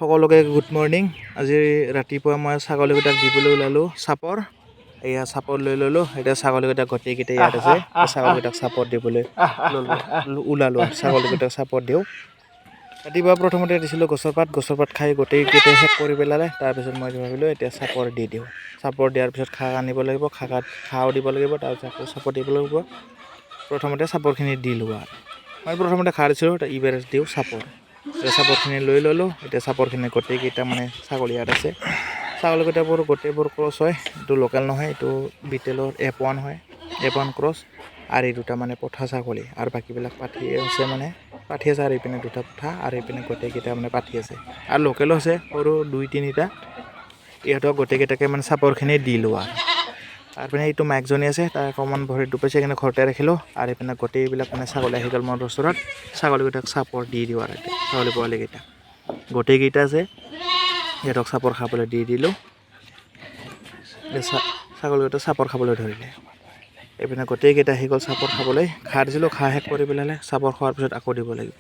সকলোকে good morning. আজি ৰাতিপুৱা মই ছাগলীকেইটাক দিবলৈ ওলালোঁ চাপৰ। এয়া চাপৰ লৈ ল'লোঁ। এতিয়া ছাগলীকেইটা গোটেইকেইটা ইয়াত আছে। ছাগলীকেইটাক চাপৰ দিবলৈ ওলালোঁ। ছাগলীকেইটাক চাপৰ দিওঁ। ৰাতিপুৱা প্ৰথমতে দিছিলোঁ গছৰ পাত খাই গোটেইকেইটাই শেষ কৰি পেলালে। তাৰপিছত মই ভাবিলোঁ এতিয়া চাপৰ দি দিওঁ। চাপৰ দিয়াৰ পিছত ঘাঁহ আনিব লাগিব, ঘাঁহও দিব লাগিব, তাৰপিছত আকৌ চাপৰ দিব লাগিব। প্ৰথমতে চাপৰখিনি দিলোঁ আৰু মই প্ৰথমতে ঘাঁহ দিছিলোঁ, এইবাৰ দিওঁ চাপৰ। এতিয়া চাপৰখিনি লৈ ল'লোঁ। এতিয়া চাপৰখিনি গোটেইকেইটা মানে ছাগলী ইয়াত আছে। ছাগলীকেইটাবোৰ গোটেইবোৰ ক্ৰছ হয়। এইটো লোকেল নহয়, এইটো বিটেলৰ F1 হয়, F1 ক্ৰছ। আৰু এই দুটা মানে পঠা ছাগলী আৰু বাকীবিলাক পাঠি আছে, মানে পাঠি আছে। আৰু এইপিনে দুটা পঠা আৰু এইপিনে গোটেইকেইটা মানে পাঠি আছে আৰু লোকেলো আছে সৰু 2-3টা। ইহঁতক গোটেইকেইটাকে মানে চাপৰখিনি দিলোঁ আৰু তাৰপিনে এইটো মাইকজনী আছে, তাই অকণমান ভৰিত দুখ পাইছে, সেইকাৰণে ঘৰতে ৰাখিলোঁ। আৰু এইপিনে গোটেইবিলাক মানে ছাগলী আহি গ'ল মোৰ ওচৰত। ছাগলীকেইটাক চাপৰ দি দিওঁ আৰু এতিয়া ছাগলী পোৱালিকেইটা গোটেইকেইটা আছে, সিহঁতক চাপৰ খাবলৈ দি দিলোঁ। ছাগলীকেইটা চাপৰ খাবলৈ ধৰিলে। এইপিনে গোটেইকেইটা আহি গ'ল চাপৰ খাবলৈ। ঘাঁহ দিছিলোঁ, ঘাঁহ শেষ কৰি পেলালে। চাপৰ খোৱাৰ পিছত আকৌ দিব লাগিব।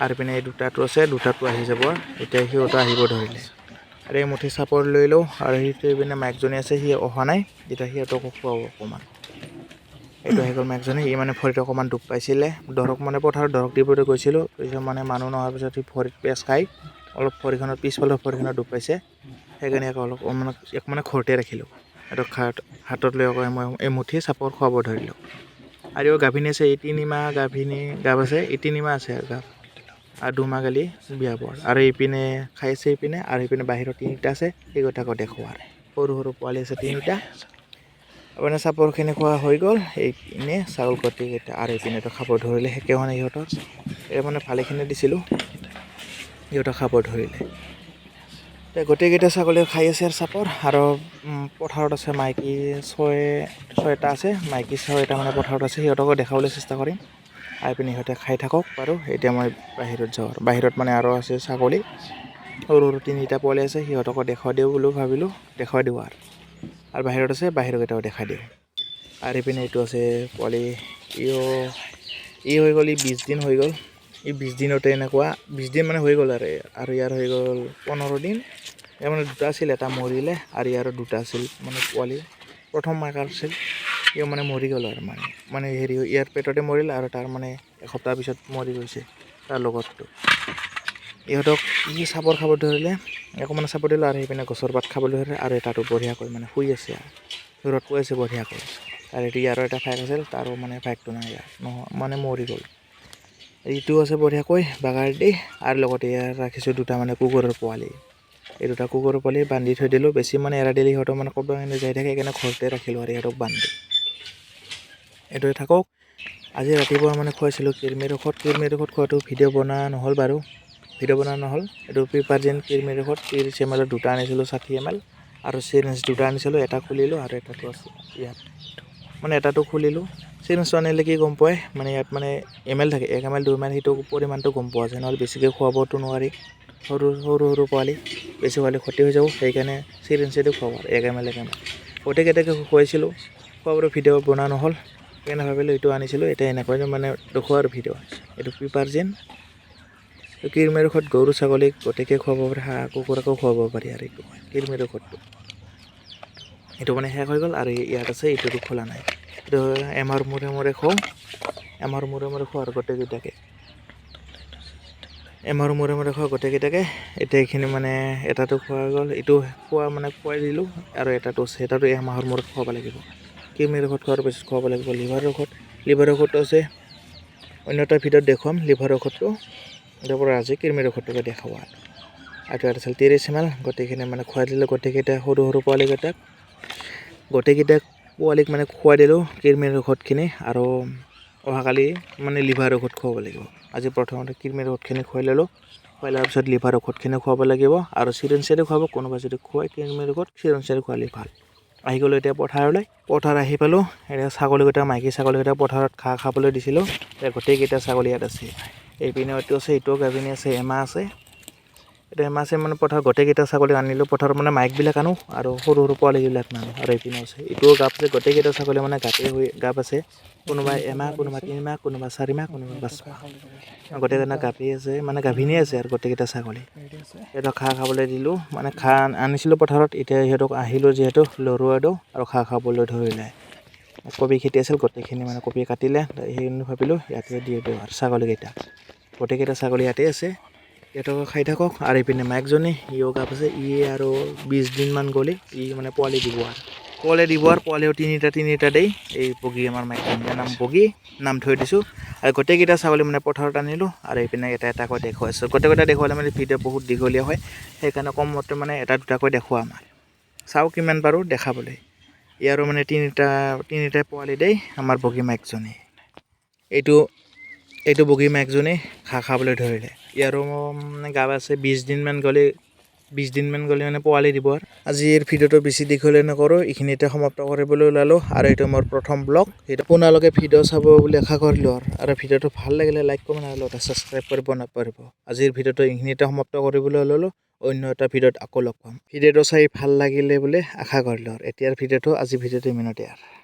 আৰু এইপিনে এই দুটাটো আছে, দুটাটো আহি যাব। এতিয়া সিহঁতো আহিব ধৰিলে। আৰু এই মুঠি চাপৰ লৈ লওঁ। আৰু সেইটো এইপিনে মাইকজনী আছে, সি অহা নাই। এতিয়া সিহঁতকো খুৱাব অকণমান। এইটো আহি গ'ল মাইকজনী। ই মানে ভৰিত অকণমান দুখ পাইছিলে। দৰৱ মানে পথাৰত দৰৱ দিবলৈ গৈছিলোঁ, পিছত মানে মানুহ নোহোৱাৰ পিছত সি ভৰিত পেচ খাই অলপ ভৰিখনত পিছফালৰ ভৰিখনত দুখ পাইছে। সেইকাৰণে অলপ মানে ঘৰতে ৰাখিলোঁ। এইটো হাতত লৈ আকৌ মই এমুঠি চাপৰ খুৱাব ধৰিলোঁ। আৰু গাভিনী আছে, এই 3 মাহ গাভ আছে, এই 3 মাহ আছে গাভ। আৰু 2 মাহ কালি বিয়া পোৱাৰ। আৰু এইপিনে খাই আছে এইপিনে, আৰু এইপিনে বাহিৰত 3টা আছে, সেইকেইটাকো দেখুওৱাৰ। সৰু পোৱালি আছে 3টা। মানে চাপৰখিনি খোৱা হৈ গ'ল। এইপিনে চাউল গোটেইকেইটা আৰু এইপিনেতো খাব ধৰিলে, শেষে হোৱা নাই সিহঁতৰ। এই মানে ভালেখিনি দিছিলোঁ, সিহঁতক খাব ধৰিলে। গোটেইকেইটা ছাগলী খাই আছে আৰু চাপৰ। আৰু পথাৰত আছে মাইকী 6টা আছে, মাইকী 6টা মানে পথাৰত আছে। সিহঁতকো দেখাবলৈ চেষ্টা কৰিম। আৰু পিনে সিহঁতে খাই থাকক বাৰু। এতিয়া মই বাহিৰত যাওঁ। বাহিৰত মানে আৰু আছে ছাগলী, সৰু 3টা পোৱালি আছে, সিহঁতকো দেখুৱাই দিওঁ বুলি ভাবিলোঁ, দেখুৱাই দিওঁ আৰু বাহিৰত আছে, বাহিৰকেইটাও দেখাই দিওঁ। আৰু এইপিনে এইটো আছে পোৱালি, ই হৈ গ'ল, 20 দিন হৈ গ'ল। 20 দিনতে এনেকুৱা 20 দিন মানে হৈ গ'ল। আৰু ইয়াৰ হৈ গ'ল 15 দিন। ইয়াৰ মানে 2টা আছিল, এটা মৰিলে। আৰু ইয়াৰো 2টা আছিল মানে পোৱালি, প্ৰথম মাকৰ আছিল, ইও মানে মৰি গ'ল। আৰু মানে হেৰি ইয়াৰ পেটতে মৰিল, আৰু তাৰ মানে এসপ্তাহ পিছত মৰি গৈছে তাৰ লগতটো। ইহঁতক চাপৰ খাব ধৰিলে, অকণমান চাপৰ দিলোঁ। আৰু সেইপিনে গছৰ পাত খাবলৈ ধৰিলে। আৰু এটাতো বঢ়িয়াকৈ মানে শুই আছে আৰু ৰ'দ পৰি আছে বঢ়িয়াকৈ। আৰু এইটো ইয়াৰো এটা ভায়েক আছিল, তাৰো মানে ভায়েকটো নাই ইয়াৰ, মানে মৰি গ'ল। এইটো আছে বঢ়িয়াকৈ বাগাৰ দি। আৰু লগতে ইয়াৰ ৰাখিছোঁ 2টা মানে কুকুৰৰ পোৱালি। এই 2টা কুকুৰৰ পোৱালি বান্ধি থৈ দিলোঁ। বেছি মানে এৰা দিলে সিহঁতক মানে ক'ৰবাত যাই থাকে, সেইকাৰণে ঘৰতে ৰাখিলোঁ আৰু সিহঁতক বান্ধি। এইটোৱে থাকক। আজি ৰাতিপুৱা মানে খুৱাইছিলোঁ কৃমিৰ ঔষধ খোৱাটো ভিডিঅ' বনোৱা নহ'ল বাৰু। এইটো প্ৰিপাৰজেন কৃমিৰ ঔষধ 30 ml 2টা আনিছিলোঁ, 60 ml। আৰু চিৰিঞ্জ 2টা আনিছিলোঁ, এটা খুলিলোঁ আৰু এটাটো আছে ইয়াত। মানে এটাটো খুলিলোঁ। চিৰিঞ্জটো আনিলে কি গম পায়, মানে ইয়াত মানে ml থাকে, 1 ml 2 ml, সেইটো পৰিমাণটো গম পোৱা যায়। নহ'লে বেছিকৈ খুৱাবতো নোৱাৰি। সৰু পোৱালি বেছি খোৱালে ক্ষতি হৈ যাব, সেইকাৰণে চিৰিঞ্জেদি খুৱাব আৰু 1 ml 1 ml। গোটেইকেইটাকে খুৱাইছিলোঁ, খোৱাবোৰৰ ভিডিঅ' বনোৱা নহ'ল, সেইকাৰণে ভাবিলোঁ এইটো আনিছিলোঁ। এতিয়া এনেকৈ মানে দেখুওৱা আৰু ভিডিঅ'। এইটো প্ৰিপাৰজেন কৃমিৰ ঔষধ, গৰু ছাগলীক গোটেইকৈ খুৱাব পাৰি, হাঁহ কুকুৰাকো খুৱাব পাৰি। আৰু এইটো কৃমিৰ ঔষধটো এইটো মানে শেষ হৈ গ'ল। আৰু ইয়াত আছে, এইটোতো খোলা নাই। এইটো এমাহৰ মূৰে খুৱাওঁ, এমাহৰ মূৰে খোৱা আৰু গোটেইকেইটাকে এতিয়া এইখিনি মানে এটাটো খোৱা গ'ল, এইটো মানে খুৱাই দিলোঁ। আৰু এটাটো আছে, এটাটো এমাহৰ মূৰত খুৱাব লাগিব। কৃমিৰ ঔষধ খোৱাৰ পিছত খুৱাব লাগিব লিভাৰ ঔষধটো আছে, অন্য এটা ভিডিঅ'ত দেখুৱাম লিভাৰ ঔষধটো। তাৰ পৰা আজি কৃমিৰ ঔষধটোকে দেখাব। আৰু এটা আছিল 30 ml, গোটেইখিনি মানে খুৱাই দিলোঁ। গোটেইকেইটা সৰু পোৱালিক মানে খুৱাই দিলোঁ কৃমিৰ ঔষধখিনি। আৰু অহাকালি মানে লিভাৰ ঔষধ খুৱাব লাগিব। আজি প্ৰথমতে কৃমিৰ ঔষধখিনি খুৱাই ল'লোঁ, খুৱাই লোৱাৰ পিছত লিভাৰ ঔষধখিনি খুৱাব লাগিব। আৰু চিৰিঞ্জেদি খুৱাব, কোনোবা যদি খুৱাই কৃমিৰ ঔষধ চিৰিঞ্জেদি খুৱালে ভাল। আহি গ'লোঁ এতিয়া পথাৰলৈ। পথাৰ আহি পালোঁ। এতিয়া ছাগলীকেইটা, মাইকী ছাগলীকেইটা পথাৰত ঘাঁহ খাবলৈ দিছিলোঁ। এতিয়া গোটেইকেইটা ছাগলী ইয়াত আছে। এইপিনে এইটো আছে, এইটোও গাভিনী আছে, এমাহ আছে। এতিয়া মাছে মানে পথাৰ গোটেইকেইটা ছাগলী আনিলোঁ পথাৰত মানে মাইকবিলাক আনো আৰু সৰু সৰু পোৱালিবিলাক নানো আৰু এইপিনে আছে এইটোও গাপ আছে গোটেইকেইটা ছাগলী মানে গাপ আছে কোনোবা এমাহ কোনোবা 3 মাহ কোনোবা 4 মাহ কোনোবা 5 মাহ গোটেইকেইটা গাপি আছে মানে গাভিনী আছে আৰু গোটেইকেইটা ছাগলী সিহঁতক ঘাঁহ খাবলৈ দিলোঁ মানে ঘাঁহ আনিছিলোঁ পথাৰত এতিয়া সিহঁতক আহিলোঁ যিহেতু লৰোৱা দিওঁ আৰু ঘাঁহ খাবলৈ ধৰিলে কবি খেতি আছিল গোটেইখিনি মানে কবি কাটিলে সেইখিনি ভাবিলোঁ ইয়াতে দি দিওঁ আৰু ছাগলীকেইটা গোটেইকেইটা ছাগলী ইয়াতে আছে সিহঁতক খাই থাকক আৰু এইপিনে মাইকজনী ইও গাপ আছে ই আৰু 20 দিনমান গ'লে ই মানে পোৱালি দিব আৰু পোৱালিও তিনিটা দেই এই বগী আমাৰ মাইকজনীৰ নাম বগী নাম থৈ দিছোঁ আৰু গোটেইকেইটা ছাগলী মানে পথাৰত আনিলোঁ আৰু এইপিনে এটা এটাকৈ দেখুৱাইছোঁ গোটেইকেইটা দেখুৱালে মানে ভিডিঅ' বহুত দীঘলীয়া হয় সেইকাৰণে কমতে মানে এটা দুটাকৈ দেখুৱাম আৰু চাওঁ কিমান পাৰোঁ দেখাবলৈ ইয়াৰো মানে তিনিটা পোৱালি দেই আমাৰ বগী মাইকজনী এইটো বগী মাইকজনী ঘাঁহ খাবলৈ ধৰিলে ইয়াৰো মানে গাপ আছে 20 দিনমান গ'লে মানে পোৱালি দিব আৰু আজিৰ ভিডিঅ'টো বেছি দীঘলীয়া নকৰোঁ এইখিনিতে সমাপ্ত কৰিবলৈ ওলালোঁ আৰু এইটো মোৰ প্ৰথম ব্লগ সেইটো আপোনালোকে ভিডিঅ' চাব বুলি আশা কৰিলোঁ আৰু ভিডিঅ'টো ভাল লাগিলে লাইক কমেণ্ট আৰু ছাবস্ক্ৰাইব কৰিব নাপাহৰিব আজিৰ ভিডিঅ'টো এইখিনিতে সমাপ্ত কৰিবলৈ ওলালোঁ অন্য এটা ভিডিঅ'ত আকৌ লগ পাম ভিডিঅ'টো চাই ভাল লাগিলে বুলি আশা কৰিলোঁ এতিয়াৰ ভিডিঅ'টো ইমানতে আৰু